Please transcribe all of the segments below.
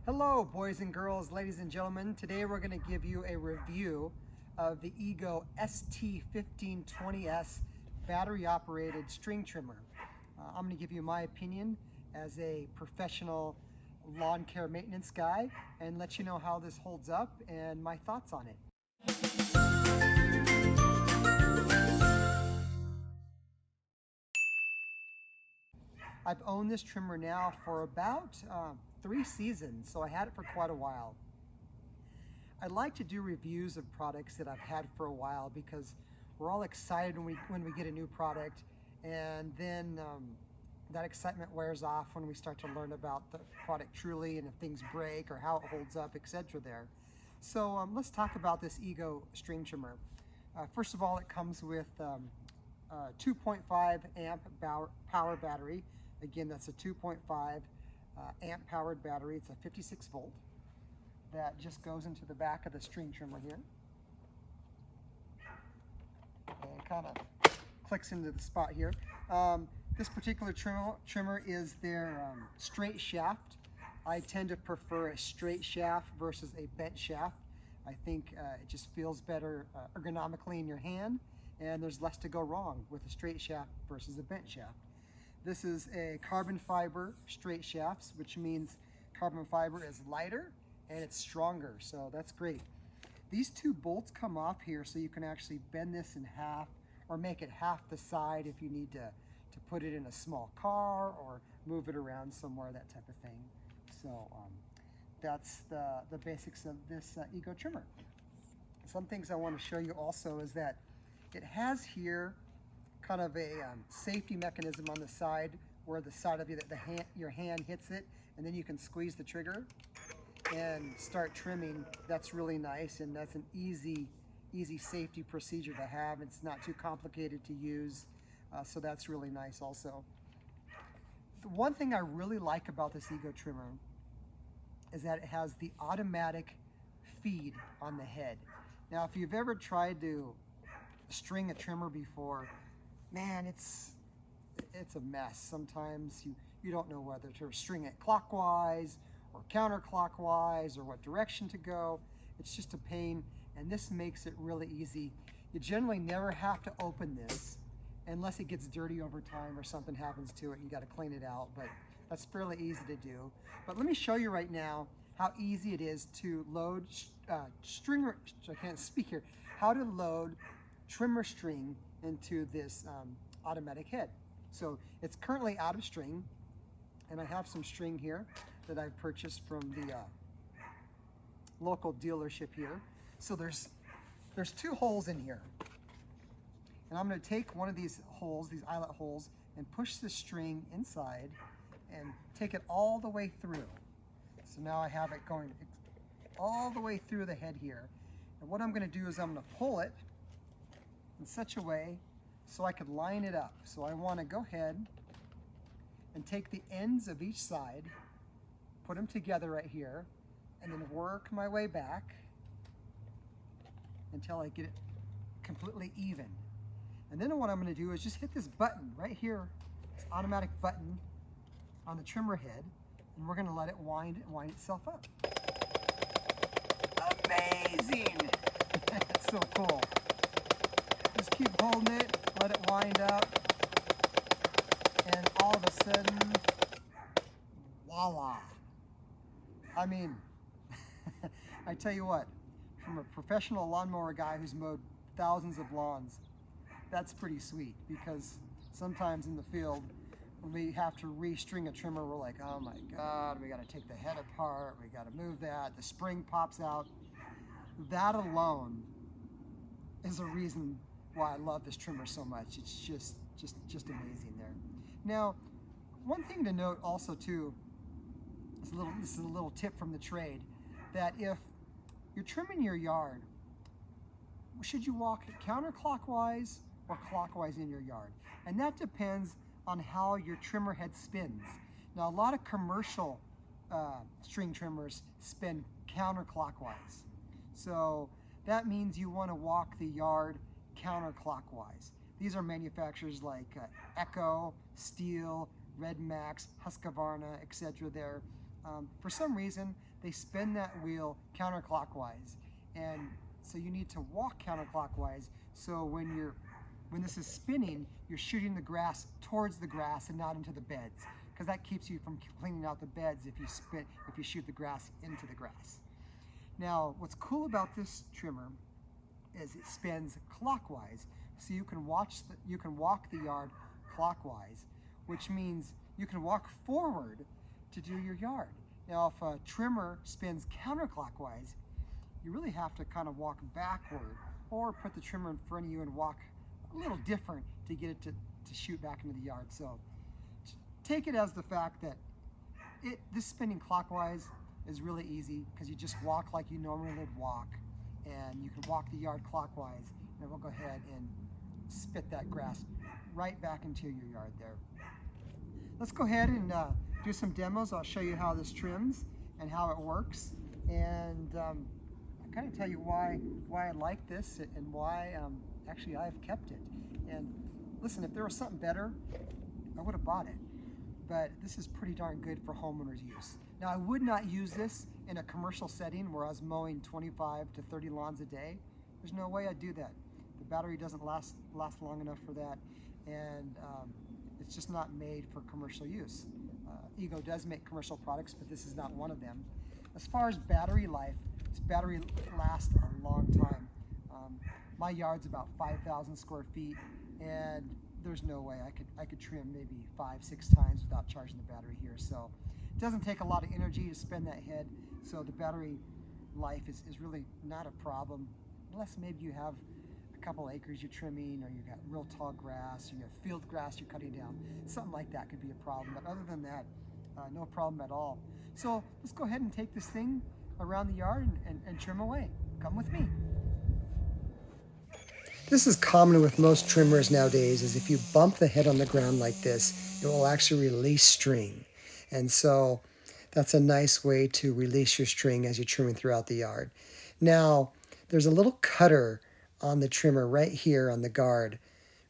Hello boys and girls, ladies and gentlemen. Today we're going to give you a review of the EGO ST-1520S battery operated string trimmer. I'm going to give you my opinion as a professional lawn care maintenance guy and let you know how this holds up and my thoughts on it. I've owned this trimmer now for about 3 seasons, so I had it for quite a while. I like to do reviews of products that I've had for a while because we're all excited when we get a new product, and then that excitement wears off when we start to learn about the product truly and if things break or how it holds up, etc. there. So let's talk about this EGO string trimmer. First of all, it comes with a 2.5 amp power battery. Again, that's a 2.5 amp powered battery. It's a 56 volt that just goes into the back of the string trimmer here. And kind of clicks into the spot here. This particular trimmer is their straight shaft. I tend to prefer a straight shaft versus a bent shaft. I think it just feels better ergonomically in your hand, and there's less to go wrong with a straight shaft versus a bent shaft. This is a carbon fiber straight shafts, which means carbon fiber is lighter and it's stronger, so that's great. These two bolts come off here so you can actually bend this in half or make it half the side if you need to put it in a small car or move it around somewhere, that type of thing. So that's the basics of this EGO trimmer. Some things I want to show you also is that it has here kind of a safety mechanism on the side where the side of you that your hand hits it, and then you can squeeze the trigger and start trimming. That's really nice, and that's an easy safety procedure to have. It's not too complicated to use, so that's really nice also. The one thing I really like about this EGO trimmer is that it has the automatic feed on the head. Now, if you've ever tried to string a trimmer before, man, it's a mess. Sometimes you don't know whether to string it clockwise or counterclockwise or what direction to go. It's just a pain, and this makes it really easy. You generally never have to open this unless it gets dirty over time or something happens to it. You got to clean it out, but that's fairly easy to do. But let me show you right now how easy it is to load stringer. I can't speak here. How to load trimmer string into this automatic head. So it's currently out of string, and I have some string here that I've purchased from the local dealership here. So there's 2 holes in here, and I'm going to take one of these holes, these eyelet holes, and push the string inside and take it all the way through. So now I have it going all the way through the head here, and what I'm going to do is I'm going to pull it in such a way so I could line it up. So I want to go ahead and take the ends of each side, put them together right here, and then work my way back until I get it completely even. And then what I'm going to do is just hit this button right here, this automatic button on the trimmer head, and we're going to let it wind itself up. Amazing! That's so cool. Just keep holding it, let it wind up, and all of a sudden, voila. I mean, I tell you what, from a professional lawnmower guy who's mowed thousands of lawns, that's pretty sweet, because sometimes in the field, when we have to restring a trimmer, we're like, oh my God, we gotta take the head apart, we gotta move that, the spring pops out. That alone is a reason why I love this trimmer so much. It's just amazing there. Now, one thing to note also too, this is a little tip from the trade, that if you're trimming your yard, should you walk counterclockwise or clockwise in your yard? And that depends on how your trimmer head spins. Now, a lot of commercial string trimmers spin counterclockwise. So that means you want to walk the yard counterclockwise. These are manufacturers like EGO, Steel, Red Max, Husqvarna, etc. there. For some reason, they spin that wheel counterclockwise, and so you need to walk counterclockwise. So when this is spinning, you're shooting the grass towards the grass and not into the beds, because that keeps you from cleaning out the beds if you shoot the grass into the grass. Now, what's cool about this trimmer is it spins clockwise, so you can walk the yard clockwise, which means you can walk forward to do your yard. Now, if a trimmer spins counterclockwise, you really have to kind of walk backward, or put the trimmer in front of you and walk a little different to get it to shoot back into the yard. So take it as the fact that this spinning clockwise is really easy, because you just walk like you normally would walk, and you can walk the yard clockwise, and we'll go ahead and spit that grass right back into your yard there. Let's go ahead and do some demos. I'll show you how this trims and how it works, and I'll kind of tell you why I like this and why actually I've kept it. And listen, if there was something better, I would have bought it, but this is pretty darn good for homeowners use. Now, I would not use this in a commercial setting where I was mowing 25 to 30 lawns a day. There's no way I'd do that. The battery doesn't last long enough for that, and it's just not made for commercial use. EGO does make commercial products, but this is not one of them. As far as battery life, this battery lasts a long time. My yard's about 5,000 square feet, and there's no way I could trim maybe 5-6 times without charging the battery here. So it doesn't take a lot of energy to spin that head, so the battery life is really not a problem, unless maybe you have a couple acres you're trimming, or you got real tall grass, or you have field grass you're cutting down. Something like that could be a problem, but other than that, no problem at all. So let's go ahead and take this thing around the yard and trim away. Come with me. This is common with most trimmers nowadays, is if you bump the head on the ground like this, it will actually release string. And so that's a nice way to release your string as you're trimming throughout the yard. Now, there's a little cutter on the trimmer right here on the guard,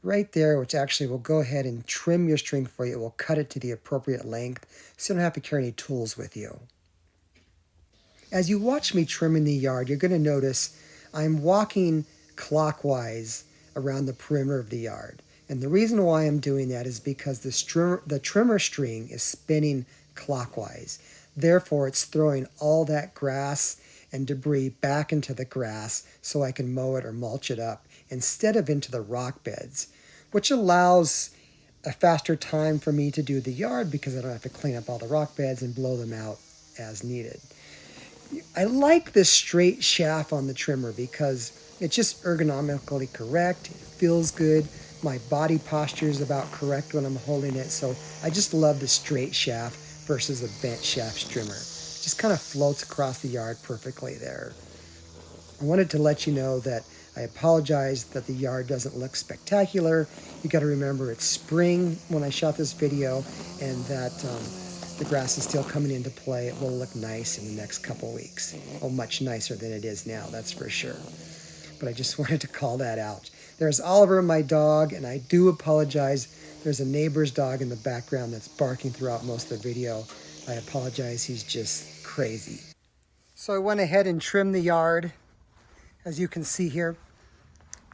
right there, which actually will go ahead and trim your string for you. It will cut it to the appropriate length, so you don't have to carry any tools with you. As you watch me trimming the yard, you're going to notice I'm walking clockwise around the perimeter of the yard. And the reason why I'm doing that is because the trimmer string is spinning clockwise. Therefore, it's throwing all that grass and debris back into the grass so I can mow it or mulch it up instead of into the rock beds, which allows a faster time for me to do the yard because I don't have to clean up all the rock beds and blow them out as needed. I like this straight shaft on the trimmer because it's just ergonomically correct. It feels good. My body posture is about correct when I'm holding it. So I just love the straight shaft versus a bent shaft trimmer. It just kind of floats across the yard perfectly there. I wanted to let you know that I apologize that the yard doesn't look spectacular. You got to remember it's spring when I shot this video, and that the grass is still coming into play. It will look nice in the next couple weeks. Oh, much nicer than it is now, that's for sure. But I just wanted to call that out. There's Oliver, my dog, and I do apologize. There's a neighbor's dog in the background that's barking throughout most of the video. I apologize, he's just crazy. So I went ahead and trimmed the yard, as you can see here.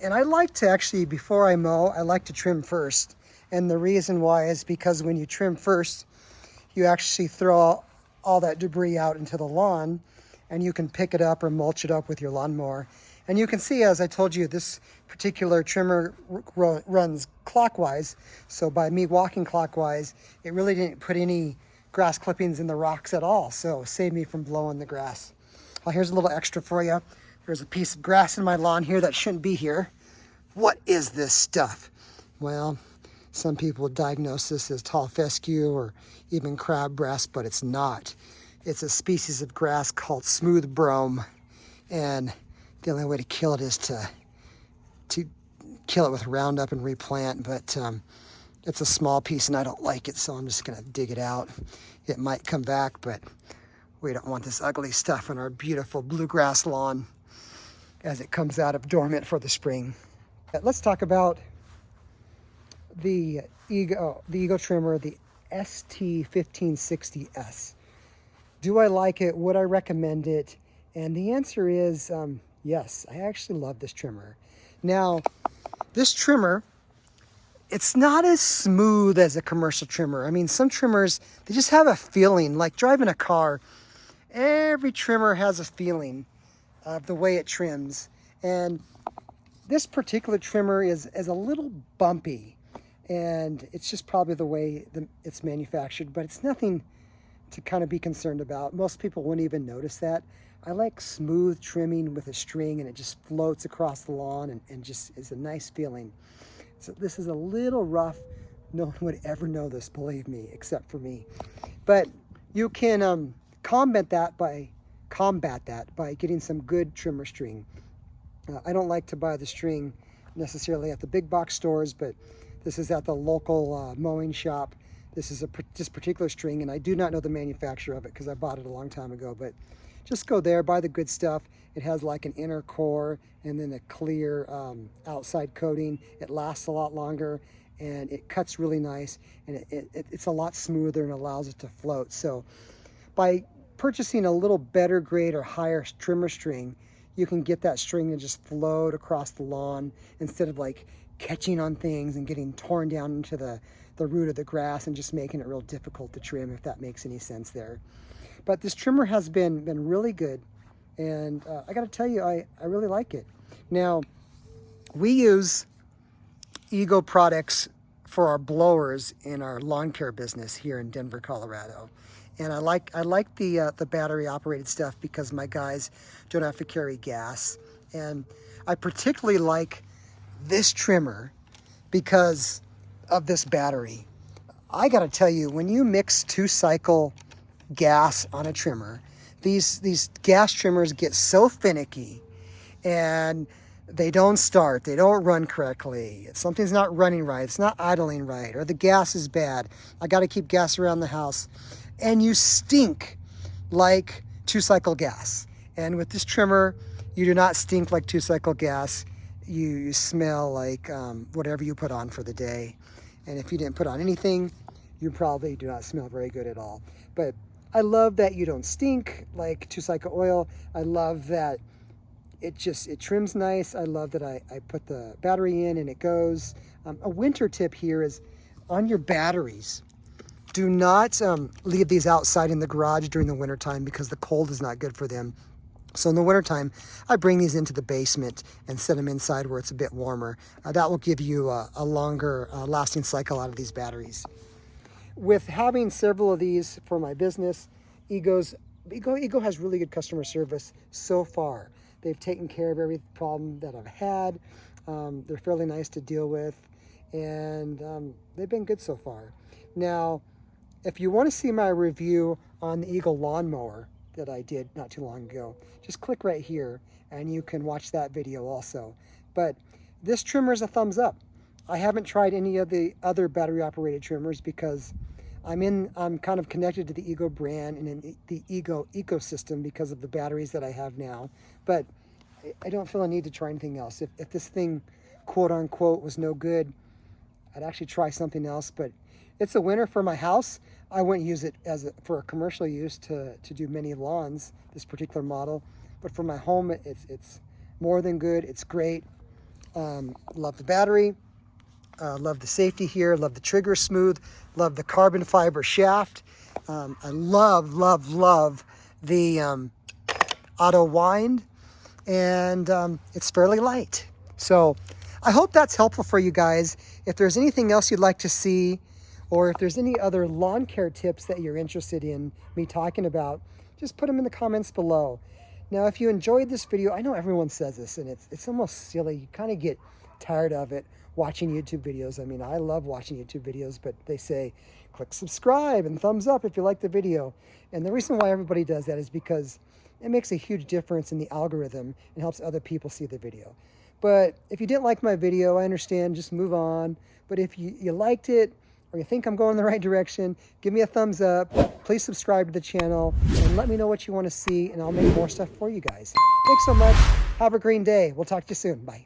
And I like to actually, before I mow, I like to trim first. And the reason why is because when you trim first, you actually throw all that debris out into the lawn, and you can pick it up or mulch it up with your lawnmower. And you can see, as I told you, this particular trimmer runs clockwise. So by me walking clockwise, it really didn't put any grass clippings in the rocks at all. So it saved me from blowing the grass. Well, here's a little extra for you. There's a piece of grass in my lawn here that shouldn't be here. What is this stuff? Well, some people would diagnose this as tall fescue or even crabgrass, but it's not. It's a species of grass called smooth brome, and the only way to kill it is to kill it with Roundup and replant, but it's a small piece and I don't like it, so I'm just gonna dig it out. It might come back, but we don't want this ugly stuff on our beautiful bluegrass lawn as it comes out of dormant for the spring. Let's talk about the EGO trimmer, the ST-1520S. Do I like it? Would I recommend it? And the answer is yes, I actually love this trimmer. Now, this trimmer, it's not as smooth as a commercial trimmer. I mean, some trimmers, they just have a feeling, like driving a car. Every trimmer has a feeling of the way it trims. And this particular trimmer is a little bumpy. And it's just probably the way it's manufactured, but it's nothing to kind of be concerned about. Most people wouldn't even notice that. I like smooth trimming with a string, and it just floats across the lawn and just is a nice feeling. So this is a little rough. No one would ever know this, believe me, except for me. But you can combat that by getting some good trimmer string. I don't like to buy the string necessarily at the big box stores, but this is at the local mowing shop. This is this particular string, and I do not know the manufacturer of it because I bought it a long time ago, but just go there, buy the good stuff. It has like an inner core and then a clear outside coating. It lasts a lot longer, and it cuts really nice, and it's a lot smoother and allows it to float. So by purchasing a little better grade or higher trimmer string, you can get that string to just float across the lawn instead of like catching on things and getting torn down into the root of the grass and just making it real difficult to trim, if that makes any sense there. But this trimmer has been really good, and I got to tell you, I really like it. Now, we use EGO products for our blowers in our lawn care business here in Denver, Colorado. And I like the battery operated stuff because my guys don't have to carry gas. And I particularly like this trimmer because of this battery. I got to tell you, when you mix 2-cycle gas on a trimmer, these gas trimmers get so finicky, and they don't start, they don't run correctly, something's not running right, it's not idling right, or the gas is bad. I got to keep gas around the house, and you stink like 2-cycle gas. And with this trimmer, you do not stink like 2-cycle gas. You smell like whatever you put on for the day. And if you didn't put on anything, you probably do not smell very good at all. But I love that you don't stink like 2-cycle oil. I love that it trims nice. I love that I put the battery in and it goes. A winter tip here is on your batteries, do not leave these outside in the garage during the wintertime because the cold is not good for them. So in the wintertime, I bring these into the basement and set them inside where it's a bit warmer. That will give you a longer lasting cycle out of these batteries. With having several of these for my business, EGO has really good customer service so far. They've taken care of every problem that I've had. They're fairly nice to deal with, and they've been good so far. Now, if you want to see my review on the EGO lawnmower that I did not too long ago, just click right here and you can watch that video also. But this trimmer is a thumbs up. I haven't tried any of the other battery operated trimmers because I'm kind of connected to the EGO brand and in the EGO ecosystem because of the batteries that I have now. But I don't feel a need to try anything else. If this thing, quote unquote, was no good, I'd actually try something else. But it's a winner for my house. I wouldn't use it for a commercial use to do many lawns, this particular model. But for my home, it's more than good. It's great. Love the battery. Love the safety here. Love the trigger smooth. Love the carbon fiber shaft. I love the auto wind. And it's fairly light. So I hope that's helpful for you guys. If there's anything else you'd like to see, or if there's any other lawn care tips that you're interested in me talking about, just put them in the comments below. Now, if you enjoyed this video, I know everyone says this, and it's almost silly. You kind of get tired of it watching YouTube videos. I mean, I love watching YouTube videos, but they say, click subscribe and thumbs up if you like the video. And the reason why everybody does that is because it makes a huge difference in the algorithm and helps other people see the video. But if you didn't like my video, I understand, just move on. But if you liked it, or you think I'm going in the right direction, give me a thumbs up. Please subscribe to the channel and let me know what you want to see, and I'll make more stuff for you guys. Thanks so much. Have a green day. We'll talk to you soon. Bye.